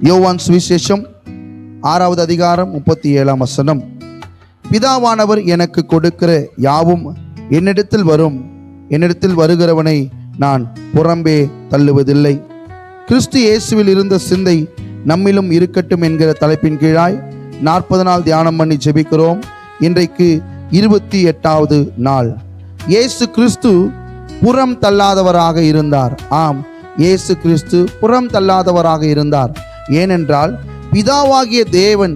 யோவான் சுவிசேஷம் 6வது அதிகாரம் 37ஆம் வசனம். பிதாவானவர் எனக்கு கொடுக்கிற யாவும் என்னிடத்தில் வரும், என்னிடத்தில் வருகிறவனை நான் புறம்பே தள்ளுவதில்லை. கிறிஸ்து இயேசுவில் இருந்த சிந்தை நம்மிலும் இருக்கட்டும் என்கிற தலைப்பின் கீழாய் 40 நாள் தியானம் பண்ணி ஜெபிக்கிறோம். இன்றைக்கு 28வது நாள். இயேசு கிறிஸ்து புறம் தள்ளாதவராக இருந்தார். ஆம், இயேசு கிறிஸ்து புறம் தள்ளாதவராக இருந்தார். ஏனென்றால் பிதாவாகிய தேவன்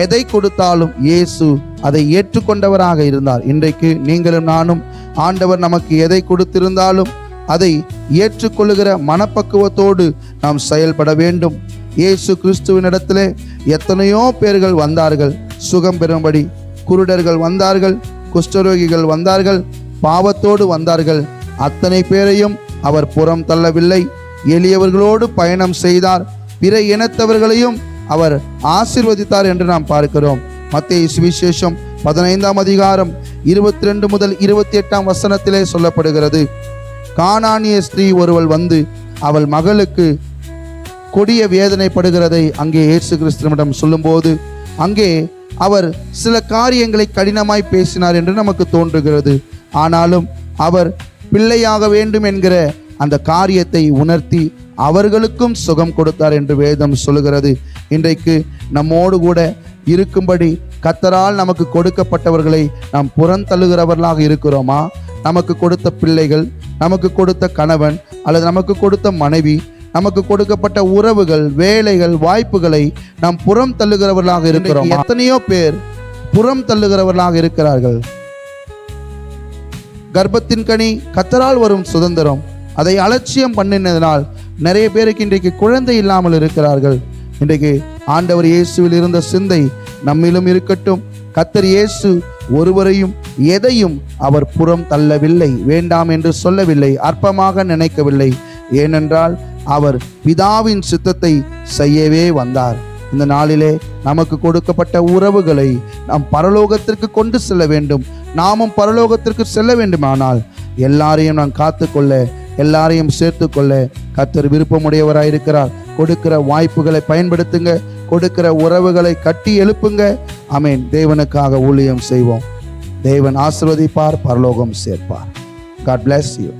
எதை கொடுத்தாலும் இயேசு அதை ஏற்றுக்கொண்டவராக இருந்தார். இன்றைக்கு நீங்களும் நானும் ஆண்டவர் நமக்கு எதை கொடுத்திருந்தாலும் அதை ஏற்றுக்கொள்ளுகிற மனப்பக்குவத்தோடு நாம் செயல்பட வேண்டும். இயேசு கிறிஸ்துவினிடத்திலே எத்தனையோ பேர்கள் வந்தார்கள் சுகம் பெறும்படி. குருடர்கள் வந்தார்கள், குஷ்டரோகிகள் வந்தார்கள், பாவத்தோடு வந்தார்கள். அத்தனை பேரையும் அவர் புறம் தள்ளவில்லை. எளியவர்களோடு பயணம் செய்தார். பிற இனத்தவர்களையும் அவர் ஆசீர்வதித்தார் என்று நாம் பார்க்கிறோம். மத்தேயு சுவிசேஷம் 15ஆம் அதிகாரம் 22 முதல் 28ஆம் வசனத்திலே சொல்லப்படுகிறது. கானானிய ஸ்திரீ ஒருவள் வந்து அவள் மகளுக்கு கொடிய வேதனைப்படுகிறதை அங்கே இயேசு கிறிஸ்துவிடம் சொல்லும்போது அங்கே அவர் சில காரியங்களை கடினமாய் பேசினார் என்று நமக்கு தோன்றுகிறது. ஆனாலும் அவர் பிள்ளையாக வேண்டும் என்கிற அந்த காரியத்தை உணர்த்தி அவர்களுக்கும் சுகம் கொடுத்தார் என்று வேதம் சொல்லுகிறது. இன்றைக்கு நம்மோடு கூட இருக்கும்படி கர்த்தரால் நமக்கு கொடுக்கப்பட்டவர்களை நாம் புறந்தள்ளுகிறவர்களாக இருக்கிறோமா? நமக்கு கொடுத்த பிள்ளைகள், நமக்கு கொடுத்த கணவன் அல்லது நமக்கு கொடுத்த மனைவி, நமக்கு கொடுக்கப்பட்ட உறவுகள், வேலைகள், வாய்ப்புகளை நாம் புறம் தள்ளுகிறவர்களாக இருக்கிறோம். எத்தனையோ பேர் புறம் தள்ளுகிறவர்களாக இருக்கிறார்கள். கர்ப்பத்தின் கனி கர்த்தரால் வரும் சுதந்திரம், அதை அலட்சியம் பண்ணினதனால் நிறைய பேருக்கு இன்றைக்கு குழந்தை இல்லாமல் இருக்கிறார்கள். இன்றைக்கு ஆண்டவர் இயேசுவில் இருந்த சிந்தை நம்மிலும் இருக்கட்டும். கர்த்தர் இயேசு ஒருவரையும் எதையும் அவர் புறம் தள்ளவில்லை, வேண்டாம் என்று சொல்லவில்லை, அற்பமாக நினைக்கவில்லை. ஏனென்றால் அவர் பிதாவின் சித்தத்தை செய்யவே வந்தார். இந்த நாளிலே நமக்கு கொடுக்கப்பட்ட உறவுகளை நாம் பரலோகத்திற்கு கொண்டு செல்ல வேண்டும். நாமும் பரலோகத்திற்கு செல்ல வேண்டுமானால் எல்லாரையும் நாம் காத்துக்கொள்ள, எல்லாரையும் சேர்த்து கொள்ள கர்த்தர் விருப்பமுடையவராயிருக்கிறார். கொடுக்கிற வாய்ப்புகளை பயன்படுத்துங்க, கொடுக்கிற உறவுகளை கட்டி எழுப்புங்க. ஆமென். தேவனுக்காக ஊழியம் செய்வோம். தேவன் ஆசீர்வதிப்பார், பரலோகம் சேர்ப்பார். God bless you.